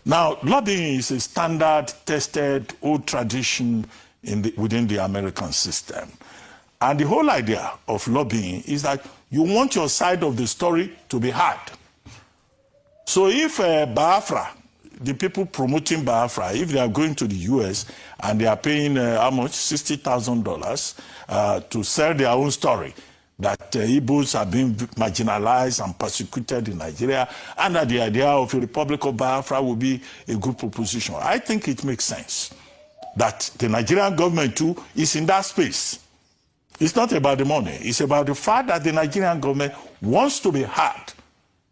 Now, lobbying is a standard, tested, old tradition within the American system. And the whole idea of lobbying is that you want your side of the story to be heard. So if Biafra, the people promoting Biafra, if they are going to the US and they are paying how much? $60,000 to sell their own story, that Igbos are being marginalized and persecuted in Nigeria, and that the idea of a Republic of Biafra will be a good proposition. I think it makes sense that the Nigerian government too is in that space. It's not about the money. It's about the fact that the Nigerian government wants to be heard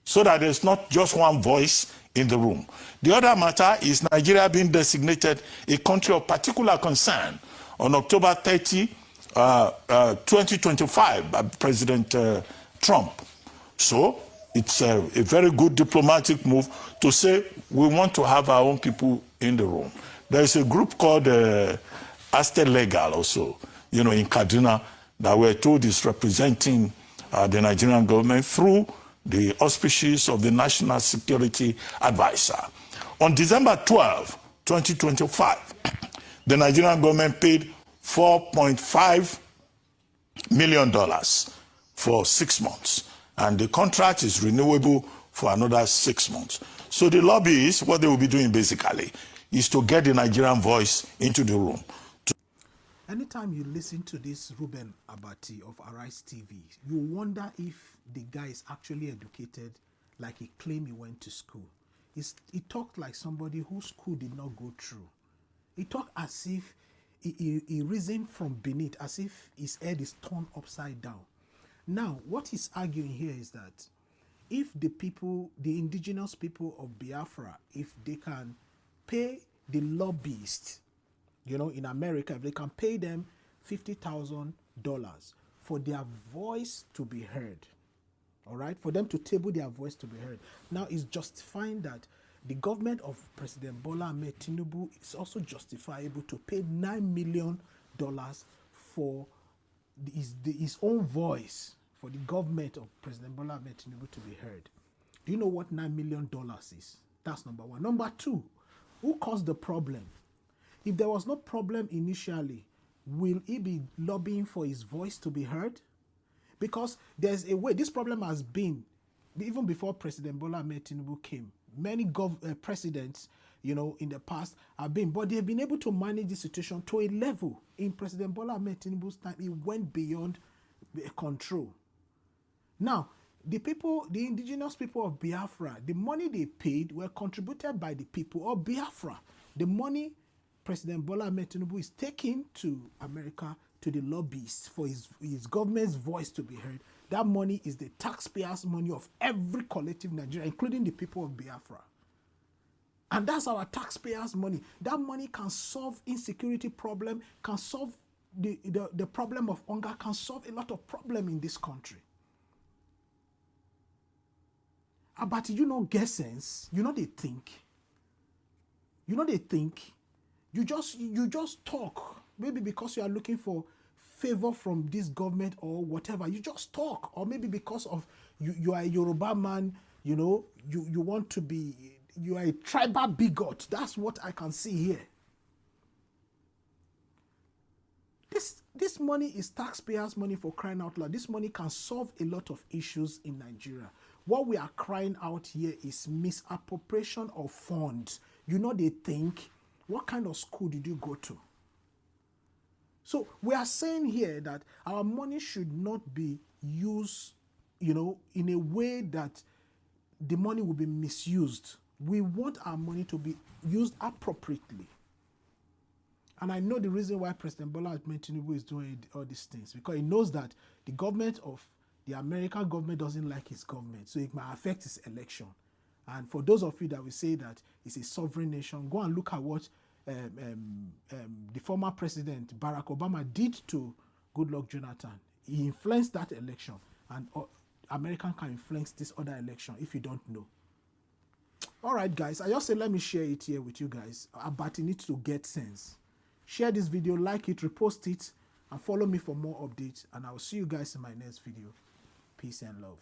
so that there's not just one voice in the room. The other matter is Nigeria being designated a country of particular concern on October 30, 2025 by President Trump. So it's a very good diplomatic move to say we want to have our own people in the room. There is a group called Aste Legal also, in Kaduna, that we're told is representing the Nigerian government through the auspices of the National Security Advisor. On December 12, 2025, the Nigerian government paid $4.5 million for 6 months, and the contract is renewable for another 6 months. So the lobbyists, what they will be doing basically is to get the Nigerian voice into the room. Anytime you listen to this Ruben Abati of Arise TV, you wonder if the guy is actually educated like he claimed he went to school. He talked like somebody whose school did not go through. He talked as if he reasoned from beneath, as if his head is turned upside down. Now, what he's arguing here is that if the people, the indigenous people of Biafra, if they can pay the lobbyists, in America, if they can pay them $50,000 for their voice to be heard, all right, for them to table their voice to be heard. Now, it's justifying that the government of President Bola Ahmed Tinubu is also justifiable to pay $9 million for his own voice, for the government of President Bola Ahmed Tinubu to be heard. Do you know what $9 million is? That's number one. Number two, who caused the problem? If there was no problem initially, will he be lobbying for his voice to be heard? Because there's a way, this problem has been, even before President Bola Ahmed Tinubu came, many presidents, in the past have been, but they've been able to manage the situation to a level. In President Bola Ahmed Tinubu's time, it went beyond control. Now, the indigenous people of Biafra, the money they paid were contributed by the people of Biafra. The money President Bola Ahmed Tinubu is taking to America, to the lobbyists, for his government's voice to be heard. That money is the taxpayers' money of every collective Nigeria, including the people of Biafra. And that's our taxpayers' money. That money can solve insecurity problem, can solve the problem of hunger, can solve a lot of problem in this country. But get sense. They think. They think. You just talk. Maybe because you are looking for favor from this government or whatever. You just talk. Or maybe because of you are a Yoruba man, you want to be, you are a tribal bigot. That's what I can see here. This money is taxpayers' money, for crying out loud. This money can solve a lot of issues in Nigeria. What we are crying out here is misappropriation of funds. They think, what kind of school did you go to? So we are saying here that our money should not be used, in a way that the money will be misused. We want our money to be used appropriately. And I know the reason why President Bola Ahmed Tinubu is doing all these things, because he knows that the government of the American government doesn't like his government, so it might affect his election. And for those of you that will say that it's a sovereign nation, go and look at what the former president Barack Obama did to Goodluck Jonathan. He influenced that election, and American can influence this other election if you don't know. All right, guys, I just say let me share it here with you guys. But you need to get sense. Share this video, like it, repost it, and follow me for more updates. And I will see you guys in my next video. Peace and love.